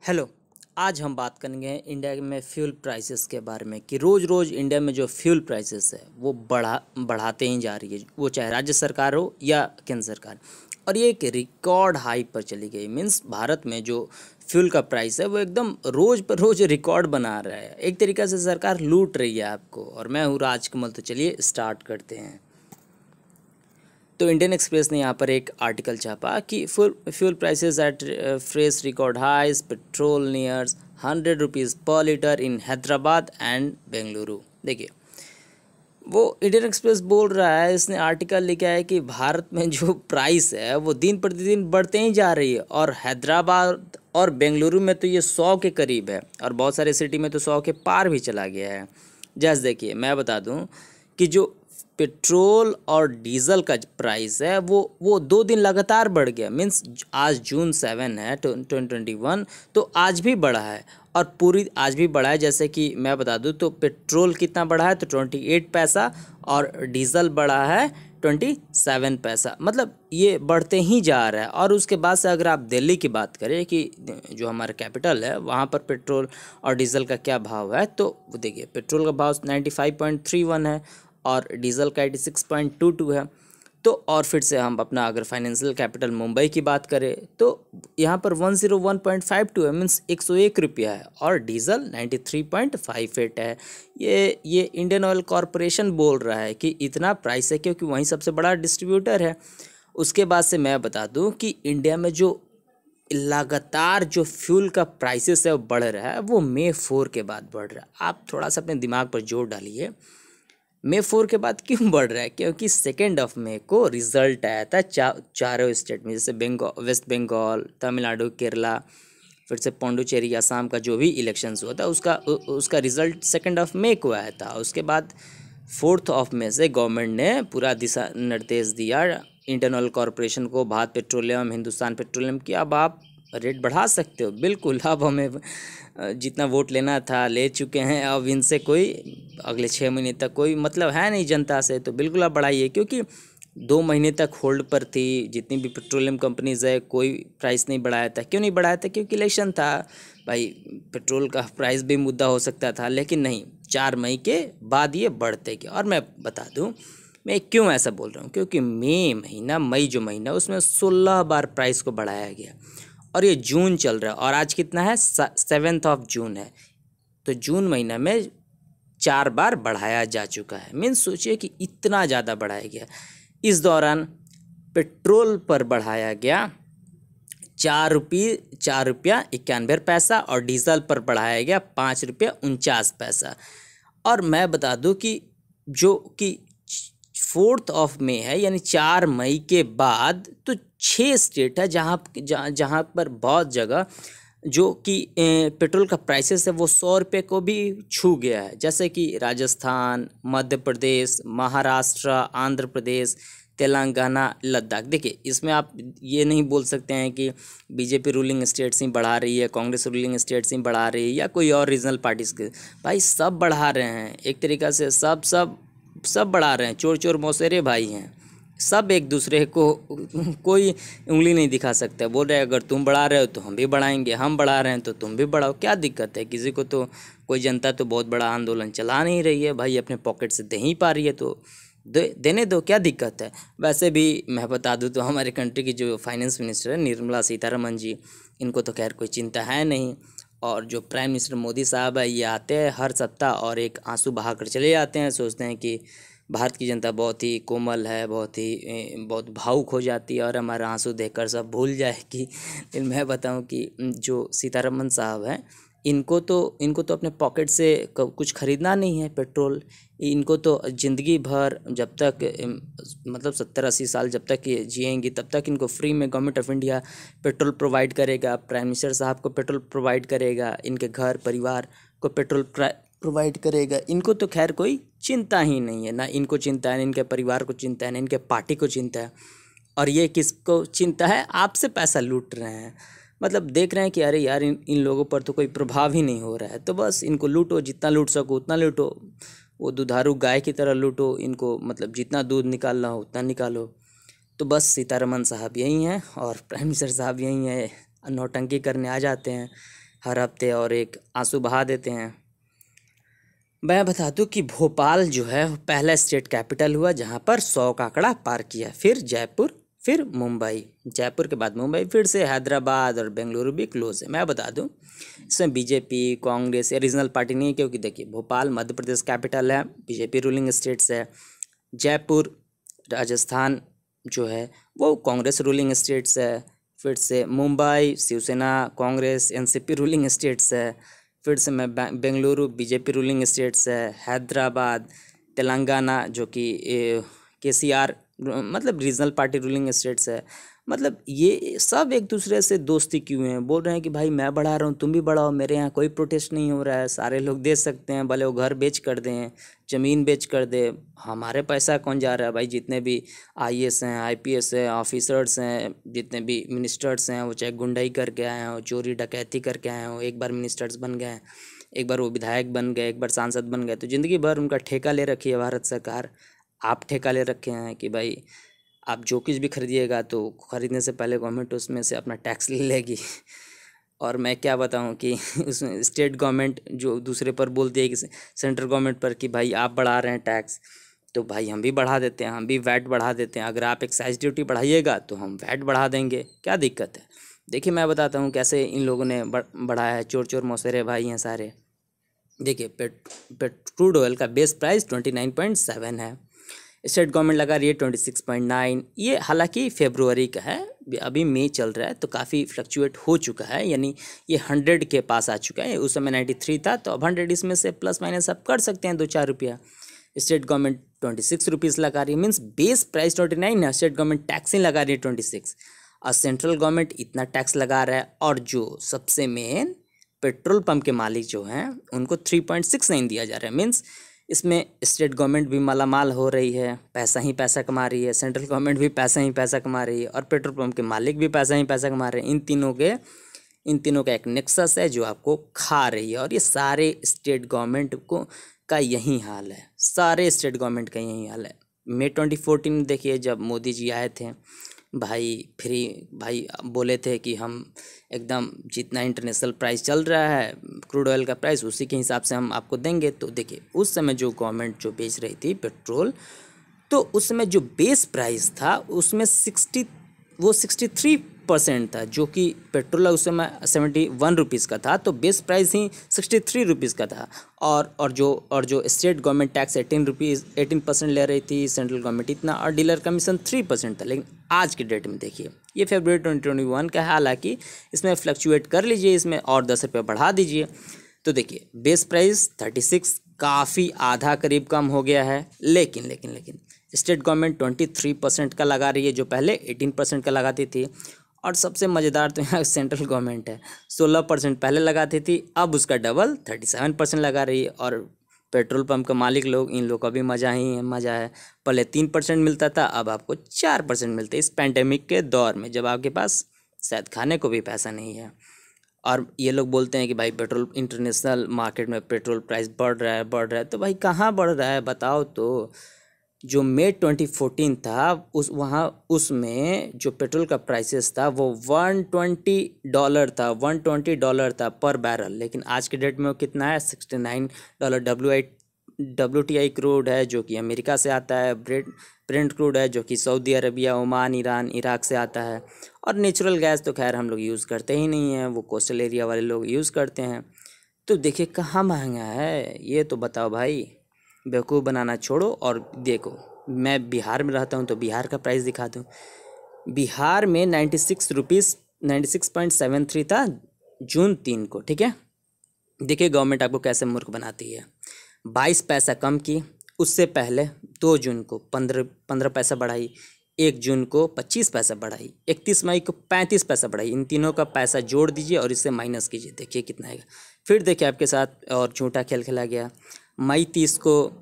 Hello. आज हम बात करेंगे इंडिया में फ्यूल प्राइसेस के बारे में कि रोज़ रोज़ इंडिया में जो फ्यूल प्राइसेस है वो बढ़ाते ही जा रही है, वो चाहे राज्य सरकार हो या केंद्र सरकार। और ये एक रिकॉर्ड हाई पर चली गई। मीन्स भारत में जो फ्यूल का प्राइस है वो एकदम रोज़ पर रोज़ रिकॉर्ड बना रहा है। एक तरीक़े से सरकार लूट रही है आपको। और मैं हूँ राजकमल, तो चलिए स्टार्ट करते हैं। तो इंडियन एक्सप्रेस ने यहाँ पर एक आर्टिकल छापा कि fuel prices at fresh record highs, petrol nears 100 rupees per litre in Hyderabad and Bengaluru. देखिए, वो इंडियन एक्सप्रेस बोल रहा है, इसने आर्टिकल लिखा है कि भारत में जो प्राइस है वो दिन प्रतिदिन बढ़ते ही जा रही है। और हैदराबाद और बेंगलुरु में तो ये 100 के करीब है, और बहुत सारे सिटी में तो 100 के पार भी चला गया है। जैसे देखिए, मैं बता दूं कि जो पेट्रोल और डीजल का प्राइस है वो 2 दिन लगातार बढ़ गया। मीन्स आज जून 7 है 2021, तो आज भी बढ़ा है और पूरी आज भी बढ़ा है। जैसे कि मैं बता दूं तो पेट्रोल कितना बढ़ा है तो 28 पैसा, और डीजल बढ़ा है 27 पैसा। मतलब ये बढ़ते ही जा रहा है। और उसके बाद से अगर आप दिल्ली की बात करें कि जो हमारा कैपिटल है वहाँ पर पेट्रोल और डीजल का क्या भाव है, तो वो देखिए, पेट्रोल का भाव 95.31 है और डीजल का 86.22 है। तो और फिर से हम अपना अगर फाइनेंशियल कैपिटल मुंबई की बात करें तो यहाँ पर 101.52 है। मीन्स 101 रुपया है, और डीजल 93.58 है। ये इंडियन ऑयल कॉरपोरेशन बोल रहा है कि इतना प्राइस है क्योंकि वहीं सबसे बड़ा डिस्ट्रीब्यूटर है। उसके बाद से मैं बता दूं कि इंडिया में जो लगातार जो फ्यूल का प्राइसेस है वो बढ़ रहा है, वो May 4 के बाद बढ़ रहा है। आप थोड़ा सा अपने दिमाग पर जोर डालिए, May 4 के बाद क्यों बढ़ रहा है? क्योंकि 2 को रिजल्ट आया था चारों स्टेट में, जैसे वेस्ट बंगाल, तमिलनाडु, केरला, फिर से पौंडुचेरी, असम का जो भी इलेक्शंस हुआ था उसका रिजल्ट 2 को आया था। उसके बाद 4 से गवर्नमेंट ने पूरा दिशा निर्देश दिया इंडियन ऑयल कॉरपोरेशन को, भारत पेट्रोलियम, हिंदुस्तान पेट्रोलियम, कि अब आप रेट बढ़ा सकते हो। बिल्कुल, अब हमें जितना वोट लेना था ले चुके हैं। अब इनसे कोई अगले 6 महीने तक कोई मतलब है नहीं जनता से, तो बिल्कुल आप बढ़ाइए। क्योंकि 2 महीने तक होल्ड पर थी जितनी भी पेट्रोलियम कंपनीज है, कोई प्राइस नहीं बढ़ाया था। क्यों नहीं बढ़ाया था? क्योंकि इलेक्शन था भाई। पेट्रोल का प्राइस भी मुद्दा हो सकता था, लेकिन नहीं, 4 मई के बाद ये बढ़ते गए। और मैं बता दूं मैं क्यों ऐसा बोल रहा हूँ, क्योंकि मई जो महीना उसमें 16 बार प्राइस को बढ़ाया गया। और ये जून चल रहा है, और आज कितना है? 7 जून है। तो जून महीना में 4 बार बढ़ाया जा चुका है। मीन्स सोचिए कि इतना ज़्यादा बढ़ाया गया। इस दौरान पेट्रोल पर बढ़ाया गया 4 रुपया 91 पैसा, और डीजल पर बढ़ाया गया 5 रुपया 49 पैसा। और मैं बता दूं कि जो कि 4 मई है, यानी 4 मई के बाद तो 6 स्टेट है जहाँ पर बहुत जगह जो कि पेट्रोल का प्राइसेस है वो 100 रुपये को भी छू गया है। जैसे कि राजस्थान, मध्य प्रदेश, महाराष्ट्र, आंध्र प्रदेश, तेलंगाना, लद्दाख। देखिए, इसमें आप ये नहीं बोल सकते हैं कि बीजेपी रूलिंग स्टेट्स ही बढ़ा रही है, कांग्रेस रूलिंग स्टेट्स ही बढ़ा रही है, या कोई और रीजनल पार्टीज के। भाई सब बढ़ा रहे हैं एक तरीक़ा से, सब बढ़ा रहे हैं। चोर चोर मौसेरे भाई हैं सब, एक दूसरे को कोई उंगली नहीं दिखा सकता। बोल रहे हैं अगर तुम बढ़ा रहे हो तो हम भी बढ़ाएंगे, हम बढ़ा रहे हैं तो तुम भी बढ़ाओ। क्या दिक्कत है? किसी को तो कोई जनता तो बहुत बड़ा आंदोलन चला नहीं रही है भाई, अपने पॉकेट से दे ही पा रही है, तो देने दो, क्या दिक्कत है? वैसे भी मैं बता दूं तो हमारे कंट्री की जो फाइनेंस मिनिस्टर है निर्मला सीतारमन जी, इनको तो खैर कोई चिंता है नहीं। और जो प्राइम मिनिस्टर मोदी साहब है, ये आते हैं हर सप्ताह और एक आंसू बहा कर चले जाते हैं। सोचते हैं कि भारत की जनता बहुत ही कोमल है, बहुत भावुक हो जाती है और हमारा आंसू देखकर सब भूल जाएगी। लेकिन मैं बताऊं कि जो सीतारमन साहब हैं, इनको तो अपने पॉकेट से कुछ खरीदना नहीं है पेट्रोल। इनको तो ज़िंदगी भर जब तक मतलब 70-80 साल जब तक ये जिएंगी तब तक इनको फ्री में government of India petrol provide करेगा, प्राइम मिनिस्टर साहब को पेट्रोल प्रोवाइड करेगा, इनके घर परिवार को पेट्रोल प्रोवाइड करेगा। इनको तो खैर कोई चिंता ही नहीं है, ना इनको चिंता है, ना इनके परिवार को चिंता है, ना इनके पार्टी को चिंता है। और ये किसको चिंता है? आपसे पैसा लूट रहे हैं। मतलब देख रहे हैं कि अरे यार, इन लोगों पर तो कोई प्रभाव ही नहीं हो रहा है, तो बस इनको लूटो, जितना लूट सको उतना लूटो। वो दुधारू गाय की तरह लूटो इनको, मतलब जितना दूध निकालना हो उतना निकालो। तो बस सीतारमन साहब यही हैं और प्राइम मिनिस्टर साहब यही हैं, नौटंकी करने आ जाते हैं। हर हफ्ते और एक आंसू बहा देते हैं। मैं बता दूं कि भोपाल जो है पहला स्टेट कैपिटल हुआ जहां पर 100 का आंकड़ा पार किया, फिर जयपुर, फिर मुंबई, जयपुर के बाद मुंबई, फिर से हैदराबाद और बेंगलुरु भी क्लोज है। मैं बता दूं इसमें बीजेपी, कांग्रेस या रीजनल पार्टी नहीं है, क्योंकि देखिए भोपाल मध्य प्रदेश कैपिटल है, बीजेपी रूलिंग स्टेट्स है। जयपुर राजस्थान जो है वो कांग्रेस रूलिंग स्टेट्स है। फिर से Mumbai Shiv Sena Congress NCP ruling states है। फिर से मैं बेंगलुरु बीजेपी रूलिंग स्टेट्स है। हैदराबाद तेलंगाना जो कि केसीआर मतलब रीजनल पार्टी रूलिंग स्टेट्स है। मतलब ये सब एक दूसरे से दोस्ती क्यों हैं, बोल रहे हैं कि भाई मैं बढ़ा रहा हूँ तुम भी बढ़ाओ, मेरे यहाँ कोई प्रोटेस्ट नहीं हो रहा है, सारे लोग दे सकते हैं, भले वो घर बेच कर दें, ज़मीन बेच कर दे, हमारे पैसा कौन जा रहा है भाई। जितने भी आईएएस हैं, आईपीएस हैं, ऑफिसर्स हैं, जितने भी मिनिस्टर्स हैं, वो चाहे गुंडाई करके आए हों, चोरी डकैती करके आए हों, एक बार मिनिस्टर्स बन गए, एक बार वो विधायक बन गए, एक बार सांसद बन गए, तो ज़िंदगी भर उनका ठेका ले रखी है भारत सरकार। आप ठेका ले रखे हैं कि भाई आप जो कुछ भी खरीदिएगा तो ख़रीदने से पहले गवर्नमेंट उसमें से अपना टैक्स ले लेगी। और मैं क्या बताऊं कि उसमें स्टेट गवर्नमेंट जो दूसरे पर बोलती है कि सेंट्रल गवर्नमेंट पर कि भाई आप बढ़ा रहे हैं टैक्स, तो भाई हम भी बढ़ा देते हैं, हम भी वैट बढ़ा देते हैं। अगर आप एक्साइज ड्यूटी बढ़ाइएगा तो हम वैट बढ़ा देंगे, क्या दिक्कत है। देखिए मैं बताता हूँ कैसे इन लोगों ने बढ़ाया है, चोर चोर मौसेरे भाई हैं सारे। देखिए क्रूड ऑयल का बेस प्राइस 29.7 है, स्टेट गवर्नमेंट लगा रही है 26.9। ये हालांकि फेब्रुवरी का है, अभी मई चल रहा है तो काफ़ी फ्लक्चुएट हो चुका है, यानी ये 100 के पास आ चुका है। उस समय 93 था, तो अब 100 इसमें से प्लस माइनस आप कर सकते हैं 2-4 रुपया। स्टेट गवर्नमेंट 26 रुपीज़ लगा रही है, मीन्स बेस प्राइस 29 है, स्टेट गवर्नमेंट टैक्सिंग लगा रही है 26, और सेंट्रल गवर्नमेंट इतना टैक्स लगा रहा है। और जो सबसे मेन पेट्रोल पंप के मालिक जो हैं उनको 3.69 दिया जा रहा है, मीन्स इसमें स्टेट गवर्नमेंट भी मालामाल हो रही है, पैसा ही पैसा कमा रही है, सेंट्रल गवर्नमेंट भी पैसा ही पैसा कमा रही है, और पेट्रोल पंप के मालिक भी पैसा ही पैसा कमा रहे हैं। इन तीनों का एक नेक्सस है जो आपको खा रही है। और ये सारे स्टेट गवर्नमेंट को का यही हाल है, सारे स्टेट गवर्नमेंट का यही हाल है। मई 2014 में देखिए जब मोदी जी आए थे, भाई बोले थे कि हम एकदम जितना इंटरनेशनल प्राइस चल रहा है क्रूड ऑयल का प्राइस उसी के हिसाब से हम आपको देंगे। तो देखिए उस समय जो गवर्नमेंट जो बेच रही थी पेट्रोल, तो उस समय जो बेस प्राइस था उसमें 63% था, जो कि पेट्रोल उस समय 71 रुपीज़ का था, तो बेस प्राइस ही 63 रुपीज़ का था। और जो स्टेट गवर्नमेंट टैक्स 18% ले रही थी, सेंट्रल गवर्नमेंट इतना, और डीलर कमीशन 3% था। लेकिन आज की डेट में देखिए ये फरवरी 2021 का है, हालांकि इसमें फ्लक्चुएट कर लीजिए, इसमें और 10 रुपये बढ़ा दीजिए, तो देखिए बेस प्राइस 36 काफ़ी आधा करीब कम हो गया है। लेकिन स्टेट गवर्नमेंट 23% का लगा रही है, जो पहले 18% का लगाती थी। और सबसे मज़ेदार तो यहाँ सेंट्रल गवर्नमेंट है, 16% पहले लगाती थी, अब उसका डबल 37% लगा रही है। और पेट्रोल पंप के मालिक लोग, इन लोग का भी मज़ा है, पहले 3% मिलता था, अब आपको 4% मिलता है इस पैंडेमिक के दौर में, जब आपके पास शायद खाने को भी पैसा नहीं है। और ये लोग बोलते हैं कि भाई पेट्रोल इंटरनेशनल मार्केट में पेट्रोल प्राइस बढ़ रहा है, तो भाई कहाँ बढ़ रहा है बताओ तो। जो मई 2014 था उसमें जो पेट्रोल का प्राइसेस था वो $120 था, $120 था पर बैरल। लेकिन आज के डेट में वो कितना है, $69। WTI क्रूड है जो कि अमेरिका से आता है, ब्रेंट क्रूड है जो कि Saudi Arabia, Oman, Iran, Iraq से आता है। और नेचुरल गैस तो खैर हम लोग यूज़ करते ही नहीं हैं, वो कोस्टल एरिया वाले लोग यूज़ करते हैं। तो देखिए कहाँ महंगा है, ये तो बताओ भाई। बेवकूफ़ बनाना छोड़ो और देखो, मैं बिहार में रहता हूँ तो बिहार का प्राइस दिखा दूँ। बिहार में 96.73 था जून 3 को, ठीक है। देखिए गवर्नमेंट आपको कैसे मूर्ख बनाती है, 22 पैसा कम की, उससे पहले 2 जून को 15 पैसा बढ़ाई, 1 जून को 25 पैसा बढ़ाई, 31 मई को 35 पैसा बढ़ाई। इन तीनों का पैसा जोड़ दीजिए और इससे माइनस कीजिए, देखिए कितना आएगा। फिर देखिए आपके साथ और झूठा खेल खेला गया, मई 30 को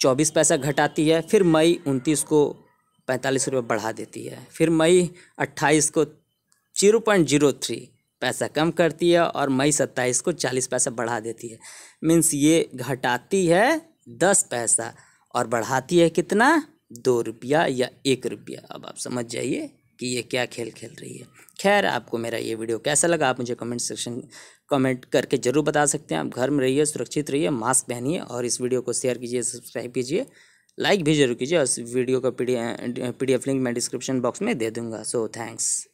24 पैसा घटाती है, फिर मई 29 को 45 रुपये बढ़ा देती है, फिर मई 28 को 0.03 पैसा कम करती है, और मई 27 को 40 पैसा बढ़ा देती है। मीन्स ये घटाती है 10 पैसा और बढ़ाती है कितना, 2 रुपया या 1 रुपया। अब आप समझ जाइए कि ये क्या खेल खेल रही है। खैर, आपको मेरा ये वीडियो कैसा लगा आप मुझे कमेंट करके ज़रूर बता सकते हैं। आप घर में रहिए, सुरक्षित रहिए, मास्क पहनिए और इस वीडियो को शेयर कीजिए, सब्सक्राइब कीजिए, लाइक भी जरूर कीजिए। और इस वीडियो का PDF लिंक मैं डिस्क्रिप्शन बॉक्स में दे दूँगा। So thanks.